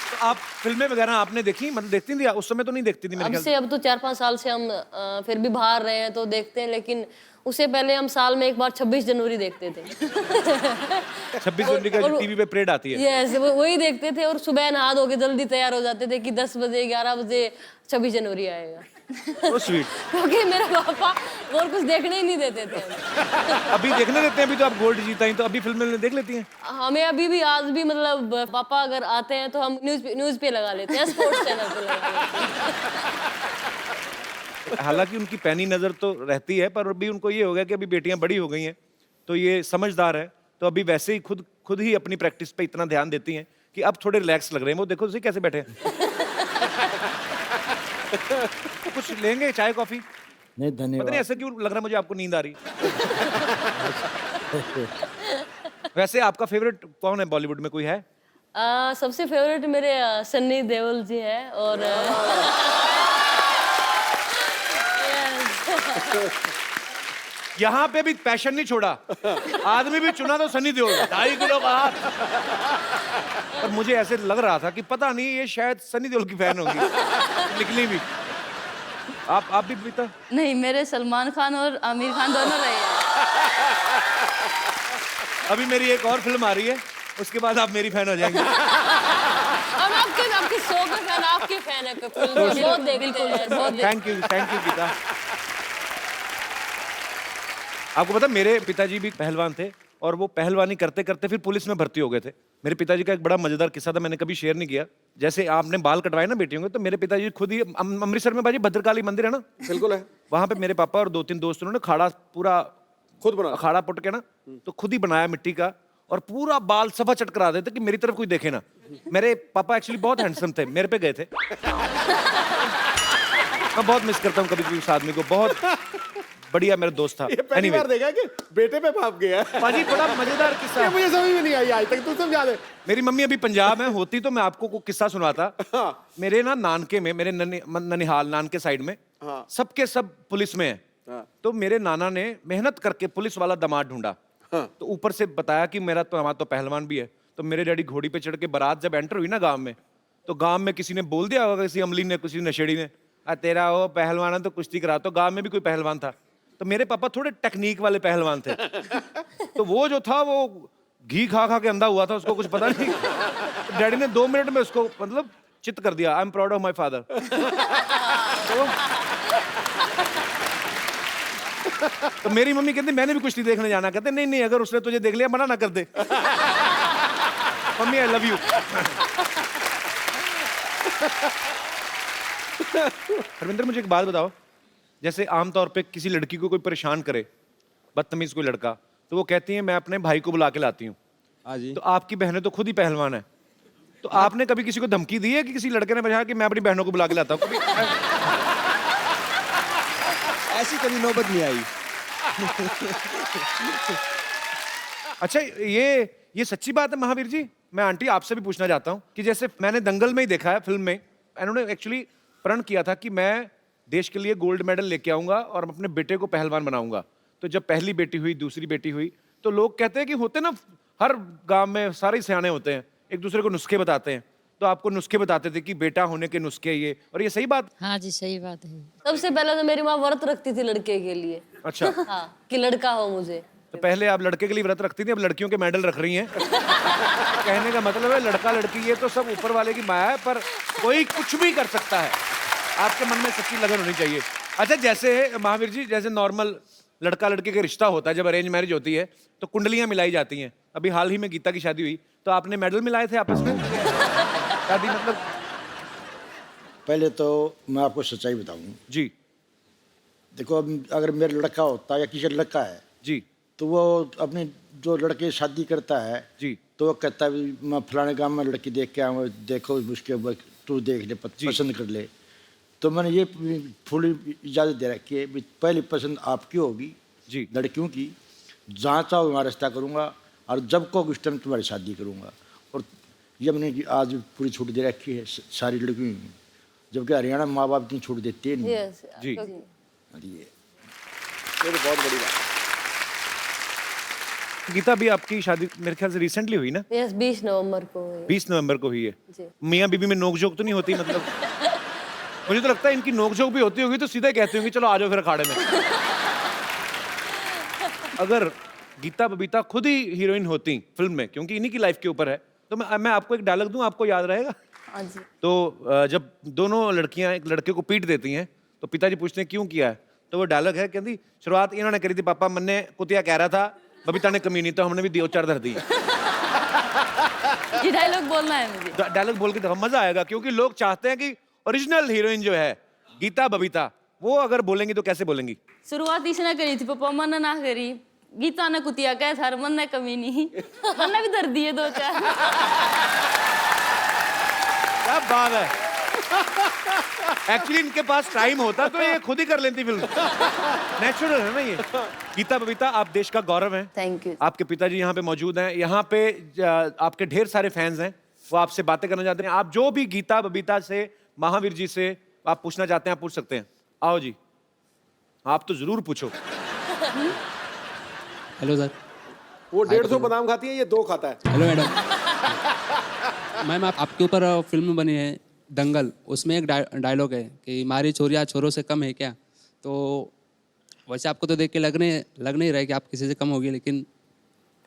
S1: तो आप फिल्में वगैरह आपने देखी, मतलब देखती थी? उस समय तो नहीं देखती थी मेरे ख्याल से।
S3: अब तो 4-5 साल से हम फिर भी बाहर रहे हैं तो देखते हैं, लेकिन उससे पहले हम साल में एक बार 26 जनवरी देखते थे।
S1: 26 जनवरी का जो टीवी पे परेड आती है।
S3: यस, वही देखते थे, और सुबह नहा धो के जल्दी तैयार हो जाते थे कि 10 बजे 11 बजे 26 जनवरी आएगा।
S1: So sweet।
S3: क्योंकि मेरे पापा और कुछ देखने ही नहीं देते थे हमें।
S1: अभी देखने देते हैं, अभी तो आप गोल्ड जीता ही, तो अभी फिल्में देख लेती हैं?
S3: हमें अभी भी आज भी मतलब पापा अगर आते हैं तो हम न्यूज पे लगा लेते हैं, स्पोर्ट्स चैनल पे लगा लेते हैं।
S1: हालांकि उनकी पैनी नजर तो रहती है, पर अभी उनको ये हो गया कि अभी बेटियां बड़ी हो गई हैं, तो ये समझदार है, तो अभी वैसे ही खुद ही अपनी प्रैक्टिस पे इतना ध्यान देती हैं कि अब थोड़े रिलैक्स लग रहे हैं। वो देखो कैसे बैठे हैं। कुछ लेंगे, चाय कॉफी?
S7: नहीं
S1: पता नहीं
S7: धन्यवाद।
S1: ऐसा क्यों लग रहा है मुझे, आपको नींद आ रही। वैसे आपका फेवरेट कौन है बॉलीवुड में, कोई है?
S3: सबसे फेवरेट मेरे सन्नी देओल जी है, और
S1: यहाँ पे भी पैशन नहीं छोड़ा, आदमी भी चुना तो सनी देओल, 2.5 किलो का हाथ। पर मुझे ऐसे लग रहा था कि पता नहीं ये शायद सनी देओल की फैन होगी, निकली भी। आप भी बीता?
S4: नहीं, मेरे सलमान खान और आमिर खान दोनों रहे हैं।
S1: अभी मेरी एक और फिल्म आ रही है, उसके बाद आप मेरी फैन हो जाएंगे।
S3: हम आपके शो के फैन, आपके फैन है कपिल, बहुत देखते हैं, बहुत
S1: थैंक यू गीता। आपको पता मेरे पिताजी भी पहलवान थे, और वो पहलवानी करते करते फिर पुलिस में भर्ती हो गए थे। मेरे पिताजी का एक बड़ा मजेदार किस्सा था, मैंने कभी शेयर नहीं किया। जैसे आपने बाल कटवाए ना बेटियों के, तो मेरे पिताजी खुद ही अमृतसर में बाजी भद्रकाली मंदिर है ना,
S2: बिल्कुल है,
S1: वहां पे मेरे पापा और 2-3 दोस्त उन्होंने खाड़ा पूरा
S2: खुद बना।
S1: अखाड़ा पुट के ना, तो खुद ही बनाया मिट्टी का, और पूरा बाल सफा चट करा देते कि मेरी तरफ कोई देखे ना। मेरे पापा एक्चुअली बहुत हैंडसम थे, मेरे पे गए थे। मैं बहुत मिस करता हूँ कभी कभी उस आदमी को, बहुत बढ़िया मेरा दोस्त था।
S2: ये पहली बार देखा कि बेटे पे भाप गया है।
S1: पाजी बड़ा मजेदार किस्सा
S2: ये
S1: है।
S2: मुझे समझ में नहीं आई आज तक, तू समझा दे।
S1: मेरी मम्मी अभी पंजाब में होती तो मैं आपको को किस्सा सुनाता। मेरे ना नानके में, मेरे ननिहाल नानके साइड में सबके सब पुलिस में है। तो मेरे नाना ने मेहनत करके पुलिस वाला दामाद ढूंढा, तो ऊपर से बताया कि मेरा तो हमारा तो पहलवान भी है। तो मेरे डैडी घोड़ी पे चढ़ के बारात जब एंटर हुई ना गांव में, तो गांव में किसी ने बोल दिया होगा, किसी अमली ने, किसी नशेड़ी ने, तेरा वो पहलवान है तो कुश्ती करा। तो गांव में भी कोई पहलवान था, तो मेरे पापा थोड़े टेक्निक वाले पहलवान थे। तो वो जो था वो घी खा खा के अंधा हुआ था, उसको कुछ पता नहीं। डैडी ने 2 मिनट में उसको मतलब चित कर दिया। I am proud of my father. तो मेरी मम्मी कहती मैंने भी कुश्ती देखने जाना। कहते नहीं नहीं, अगर उसने तुझे देख लिया मना ना कर दे। Mummy I love you. Harvinder मुझे एक बात बताओ, जैसे आमतौर पे किसी लड़की को कोई परेशान करे, बदतमीज कोई लड़का, तो वो कहती है मैं अपने भाई को बुला के लाती हूँ।
S10: हाँ जी।
S1: तो आपकी बहनें तो खुद ही पहलवान है, तो आपने कभी किसी को धमकी दी है कि किसी लड़के ने बताया कि मैं अपनी बहनों को बुला के लाता हूँ? कभी
S10: ऐसी कभी नौबत नहीं आई।
S1: अच्छा, ये सच्ची बात है महावीर जी? मैं आंटी आपसे भी पूछना चाहता हूँ कि जैसे मैंने दंगल में ही देखा है, फिल्म में इन्होंने एक्चुअली प्रण किया था कि मैं देश के लिए गोल्ड मेडल लेके आऊंगा और अपने बेटे को पहलवान बनाऊंगा। तो जब पहली बेटी हुई, दूसरी बेटी हुई, तो लोग कहते हैं कि होते ना, हर गांव में सारे सियाने होते हैं, एक दूसरे को नुस्खे बताते हैं। तो आपको नुस्खे बताते थे कि बेटा होने के नुस्खे ये, और ये सही बात?
S5: हाँ जी सही बात है।
S3: सबसे पहले तो मेरी माँ व्रत रखती थी लड़के के लिए।
S1: अच्छा।
S3: हाँ, कि लड़का हो मुझे।
S1: तो पहले आप लड़के के लिए व्रत रखती थी, अब लड़कियों के मेडल रख रही हैं। कहने का मतलब है लड़का लड़की ये तो सब ऊपर वाले की माया है, पर कोई कुछ भी कर सकता है। आपके मन में सच्ची लगन होनी चाहिए। अच्छा, जैसे महावीर जी, जैसे नॉर्मल लड़का लड़के का रिश्ता होता है, जब अरेंज मैरिज होती है तो कुंडलियां मिलाई जाती हैं। अभी हाल ही में गीता की शादी हुई, तो आपने मेडल मिलाए थे आपस में? शादी मतलब?
S7: पहले तो मैं आपको सच्चाई बताऊं
S1: जी
S7: देखो, अब अगर मेरा लड़का होता या किसी का लड़का है
S1: जी
S7: तो वो अपने जो लड़के शादी करता है
S1: जी
S7: तो वो कहता है मैं फलाने गांव में लड़की देख के आऊँ, देखो उसके तू देख ले, पसंद कर ले। तो मैंने ये फुल इजाज़त दे रखी है, पहली पसंद आपकी होगी
S1: जी,
S7: लड़कियों की, जहाँ चाहो वहाँ रिश्ता करूँगा और जब को उस टाइम तुम्हारी शादी करूँगा। और ये मैंने आज पूरी छूट दे रखी है सारी लड़कियों, जबकि हरियाणा में माँ बाप इतनी छूट देते हैं नहीं।
S1: जी।
S7: ये
S2: तो बहुत बड़ी बात।
S1: गीता भी आपकी शादी मेरे ख्याल से रिसेंटली हुई ना?
S3: यस, 20 नवंबर को हुई।
S1: 20 नवंबर को हुई है।
S3: जी।
S1: मियाँ बीबी में नोकझोंक तो नहीं होती? मतलब मुझे तो लगता है इनकी नोकझोंक भी होती होगी तो सीधे कहती होंगी चलो आ जाओ फिर अखाड़े में। अगर गीता बबीता खुद ही हीरोइन होती फिल्म में, क्योंकि इन्हीं की लाइफ के ऊपर है, तो मैं आपको एक डायलॉग दूं, आपको याद रहेगा?
S3: हाँ जी।
S1: तो जब दोनों लड़कियां एक लड़के को पीट देती हैं तो पिताजी पूछते हैं क्यों किया है, तो वो डायलॉग है, कहती शुरुआत इन्होंने करी थी पापा, मन्ने कुतिया कह रहा था, बबीता ने कमी नहीं तो हमने भी दो चार धर दी।
S4: ये डायलॉग बोलना है मुझे।
S1: डायलॉग बोल के देखो, मजा आएगा, क्योंकि लोग चाहते हैं कि ओरिजिनल हीरोइन जो है गीता बबीता, वो अगर बोलेंगी तो कैसे बोलेंगी?
S4: शुरुआत इसने करी थी पापा, मन ना करी, गीता ने कुतिया कह था, मन ने कमी नहीं, मन भी दर्द दिए दो चार।
S1: क्या बात है। एक्चुअली इनके पास टाइम होता तो ये खुद ही कर लेती फिल्म। नेचुरल है ना ये। गीता बबीता, आप देश का गौरव हैं।
S3: Thank you.
S1: आपके पिताजी यहाँ पे मौजूद हैं, यहाँ पे आपके ढेर सारे फैंस हैं, वो आपसे बातें करना चाहते हैं। आप जो भी गीता बबीता से, महावीर जी से आप पूछना चाहते हैं, आप पूछ सकते हैं। आओ जी, आप तो जरूर पूछो।
S11: Hello sir.
S2: वो 150 बादाम खाती है, ये 2 खाता है।
S11: Hello madam. मैम आपके ऊपर फिल्म बनी है दंगल, उसमें एक डायलॉग है कि हमारी चोरियाँ छोरों से कम है क्या? तो वैसे आपको तो देख के लग नहीं रहा है कि आप किसी से कम होगी, लेकिन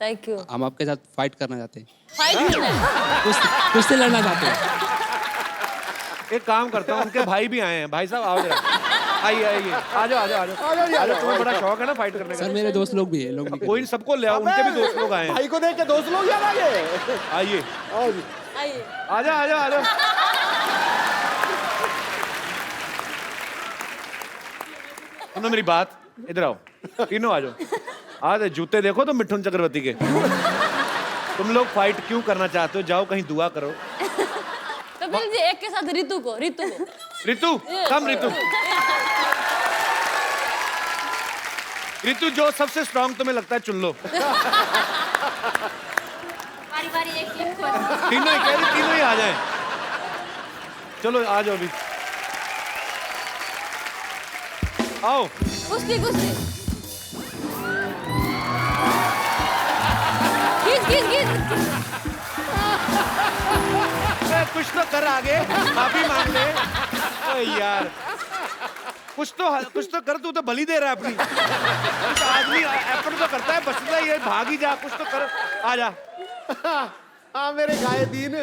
S3: थैंक यू।
S11: हम आपके साथ फाइट करना चाहते हैं,
S3: फाइट करना है?
S11: कुछ से लड़ना चाहते हैं।
S1: एक काम करता हूँ, उनके भाई भी आए हैं। भाई साहब आओ जरा, आइए आइए, आ जाओ आ जाओ आ जाओ। तुम्हें बड़ा शौक है ना फाइट करने का?
S11: सर मेरे दोस्त लोग भी हैं, लोग भी
S1: कोई नहीं, सबको ले आओ, उनके भी दोस्त लोग आए हैं।
S2: भाई को देख के दोस्त लोग याद आ गए।
S1: आइए
S2: आओ जी।
S3: आइए।
S1: आ जाओ आ जाओ आ जाओ। सुनो मेरी बात, इधर आओ, तीनों आ जाओ। आज जूते देखो तो मिठुन चक्रवर्ती के। तुम लोग फाइट क्यों करना चाहते हो? जाओ कहीं दुआ करो।
S3: कपिल जी, एक के साथ रितु को।
S1: रितु, कम रितु। रितु, जो सबसे स्ट्रांग तुम्हें लगता है चुन लो।
S6: बारी बारी एक
S1: तीनों ही कह रही, तीनों ही आ जाएं। चलो आ जाओ अभी, आओ।
S3: कुश्ती कुश्ती। गीत।
S1: कुछ तो कर आगे, माफी मांग ले। ओ यार, कुछ तो कर, तू तो बलि दे रहा है अपनी। कुछ आदमी एफर्ट तो करता है, बचता ही है, भाग ही जा, कुछ तो कर, आ जा।
S2: हाँ मेरे गाये दीन।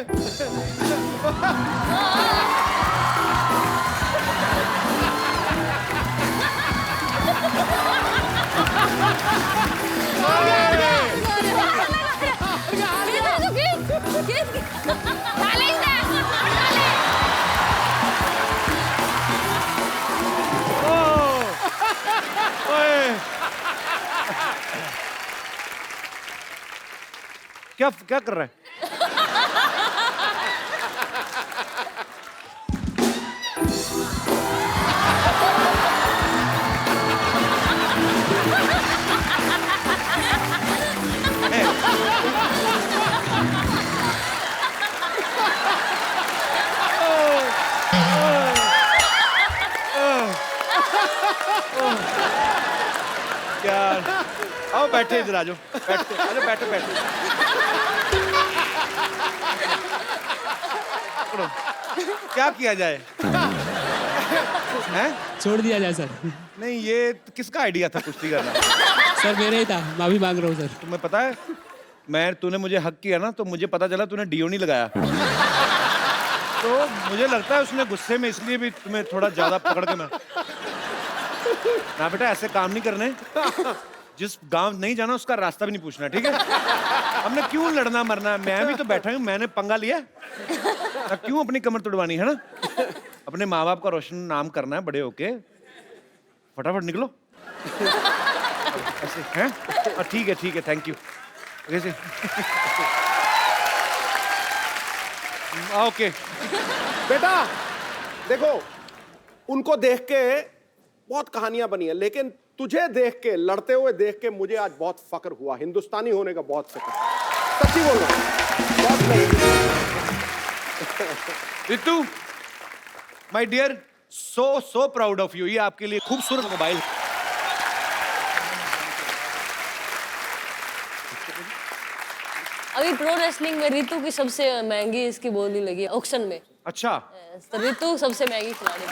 S1: क्या कर रहा है? यार आओ बैठे इधर, आ जाओ बैठो बैठो। पकड़ो। क्या किया जाए? हैं?
S11: छोड़ दिया जाए सर।
S1: नहीं, ये किसका आइडिया था कुश्ती करना?
S11: सर मेरे ही था, माफी मांग रहा हूँ सर।
S1: तुम्हें पता है, तूने मुझे हक किया ना, तो मुझे पता चला तूने डीओ नहीं लगाया। तो मुझे लगता है उसने गुस्से में इसलिए भी तुम्हें थोड़ा ज्यादा पकड़ के मैं ना बेटा, ऐसे काम नहीं करने। जिस गांव नहीं जाना उसका रास्ता भी नहीं पूछना, ठीक है? हमने क्यों लड़ना मरना? मैं भी तो बैठा हूँ, मैंने पंगा लिया ना, क्यों अपनी कमर तुड़वानी है ना? अपने माँ बाप का रोशन नाम करना है बड़े होके। फटाफट निकलो। ऐसे हैं? ठीक है, थैंक यू। कैसे? ओके।
S2: बेटा देखो, उनको देख के बहुत कहानियां बनी है, लेकिन तुझे देख के, लड़ते हुए देख के मुझे आज बहुत फक्र हुआ। हिंदुस्तानी होने का बहुत फक्र, सच्ची बोल रहा हूं, बहुत नहीं।
S1: Ritu, my dear, so proud of you. ये आपके लिए खूबसूरत मोबाइल।
S3: अभी प्रो रेसलिंग में रितु की सबसे महंगी इसकी बोली लगी ऑक्शन में।
S1: अच्छा,
S3: तो रितु सबसे महंगी खिलाड़ी थी।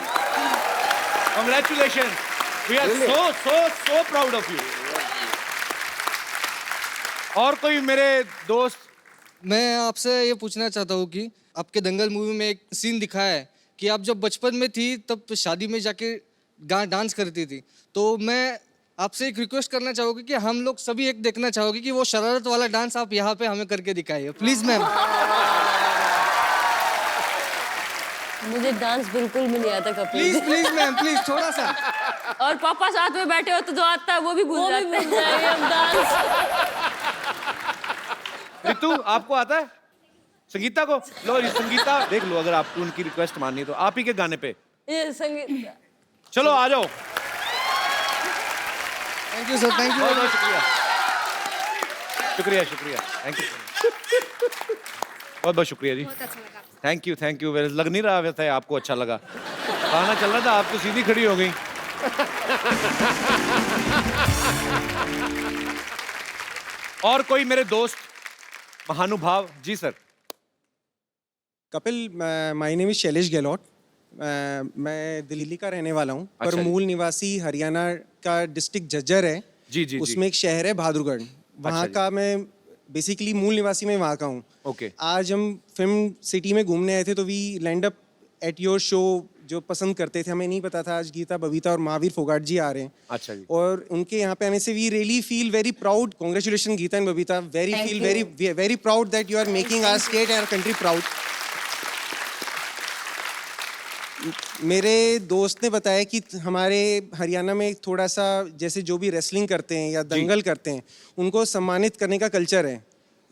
S1: Congratulation, we are so proud of you. और कोई मेरे दोस्त?
S12: मैं आपसे ये पूछना चाहता हूँ कि आपके दंगल मूवी में एक सीन दिखाया है कि आप जब बचपन में थी तब शादी में जाके डांस करती थी, तो मैं आपसे एक रिक्वेस्ट करना चाहूँगी कि हम लोग सभी एक देखना चाहोगे कि वो शरारत वाला डांस आप यहाँ पे हमें करके दिखाइए प्लीज मैम।
S3: मुझे डांस बिल्कुल भी नहीं आता कपिल।
S12: प्लीज मैम, प्लीज थोड़ा सा।
S4: और पापा साथ में बैठे हो तो जो आता है वो भी भूल जाते हैं
S3: हम डांस।
S1: रितु, आपको आता है? संगीता को लो, ये संगीता देख लो, अगर आपको उनकी रिक्वेस्ट माननी है तो आप ही के गाने पे।
S3: ये संगीत।
S1: चलो आ जाओ।
S12: Thank you sir, thank you.
S1: बहुत बहुत शुक्रिया, थैंक यू, बहुत बहुत शुक्रिया जी। Thank you. लग नहीं रहा वैसे आपको अच्छा लगा। गाना चल रहा था, आप तो सीधी खड़ी हो गई। और कोई मेरे दोस्त महानुभाव? जी sir.
S10: Kapil, my name is Shailesh Gehlot. मैं दिल्ली का रहने वाला हूँ, पर
S1: अच्छा जी।
S10: मूल निवासी हरियाणा का डिस्ट्रिक्ट झज्जर है।
S1: जी।
S10: उसमें एक शहर है बहादुरगढ़, वहाँ
S1: जी।
S10: का मैं बेसिकली मूल निवासी में वहाँ का हूँ।
S1: ओके।
S10: आज हम फिल्म सिटी में घूमने आए थे, तो we land up at your show, जो पसंद करते थे। हमें नहीं पता था आज गीता, बबीता और महावीर फोगाट जी आ रहे हैं।
S1: अच्छा जी।
S10: और उनके यहाँ पे आने से we really feel very proud. Congratulation Geeta and Babita, very proud that you are making our state and our country proud. मेरे दोस्त ने बताया कि हमारे हरियाणा में थोड़ा सा, जैसे जो भी रेसलिंग करते हैं या दंगल करते हैं, उनको सम्मानित करने का कल्चर है।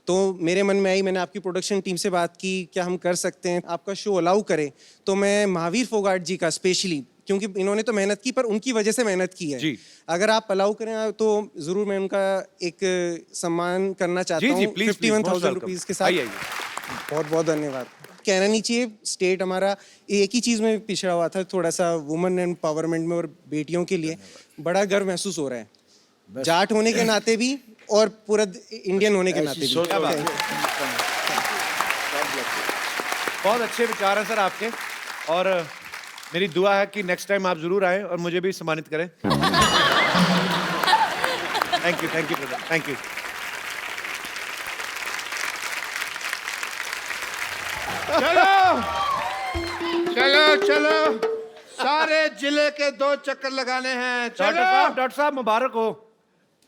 S10: तो मेरे मन में आई, मैंने आपकी प्रोडक्शन टीम से बात की, क्या हम कर सकते हैं, आपका शो अलाउ करे। तो मैं महावीर फोगाट जी का स्पेशली, क्योंकि इन्होंने तो मेहनत की, पर उनकी वजह से मेहनत की है
S1: जी।
S10: अगर आप अलाउ करें तो जरूर मैं उनका एक सम्मान करना चाहता हूँ 51,000 रुपीज के साथ। बहुत बहुत धन्यवाद। कहना नहीं चाहिए, स्टेट हमारा एक ही चीज़ में पिछड़ा हुआ था, थोड़ा सा वुमेन एम्पावरमेंट में, और बेटियों के लिए बड़ा गर्व महसूस हो रहा है, जाट होने के नाते भी और पूरा इंडियन होने के नाते भी।
S1: बहुत अच्छे विचार हैं सर आपके, और मेरी दुआ है कि नेक्स्ट टाइम आप जरूर आएं और मुझे भी सम्मानित करें। Thank you brother, thank you.
S13: चलो सारे जिले के 2 चक्कर लगाने हैं।
S1: डॉक्टर साहब मुबारक हो,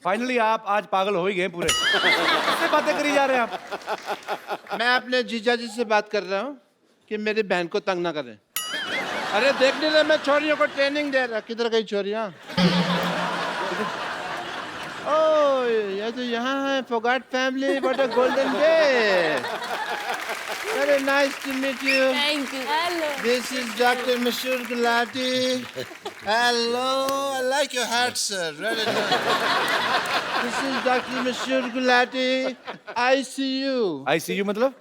S1: फाइनली आप आज पागल हो ही गए पूरे। किससे बातें करी जा रहे हैं आप?
S13: मैं अपने जीजा जी से बात कर रहा हूँ कि मेरी बहन को तंग ना करें। अरे देख नहीं रहे, मैं छोरियों को ट्रेनिंग दे रहा। किधर गई छोरियाँ? ओह, ये तो यहाँ है Phogat family. What a golden day. Very nice to meet you.
S3: Thank you. Hello.
S13: This is Dr. Mashur Gulati.
S14: Hello, I like your hat, sir. Really nice.
S13: This is Dr. Mashur Gulati. ICU.
S1: ICU मतलब?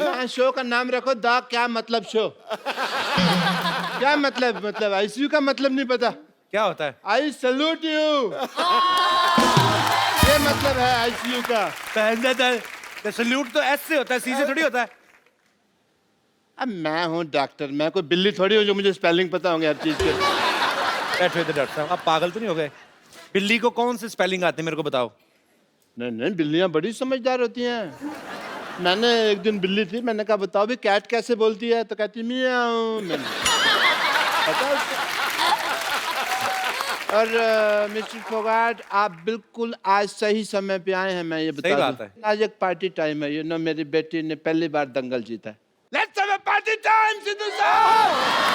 S13: यहाँ show का नाम रखो दा क्या मतलब show. क्या मतलब आईसीयू का मतलब नहीं पता।
S1: क्या होता है?
S13: I salute you. ये मतलब है आईसीयू का।
S1: सल्यूट तो एस से होता है, सी से थोड़ी होता है।
S13: अब मैं हूँ डॉक्टर, मैं कोई बिल्ली थोड़ी हूँ जो मुझे स्पेलिंग पता होंगे हर चीज के।
S1: बैठो इधर डॉक्टर साहब, आप पागल तो नहीं हो गए? बिल्ली को कौन से स्पेलिंग आते हैं मेरे को बताओ।
S13: नहीं नहीं, बिल्लियाँ बड़ी समझदार होती हैं। मैंने एक दिन बिल्ली थी, मैंने कहा बताओ भी कैट कैसे बोलती है, तो कहती मियाऊ। मैंने पता उसको। और मिस्टर फोगाट, आप बिल्कुल आज सही समय पे आए हैं, मैं ये बता
S1: सही
S13: दूं।
S1: बात है।
S13: आज एक पार्टी टाइम है, मेरी बेटी ने पहली बार दंगल जीता है। Let's have a party time Sidhu साहब।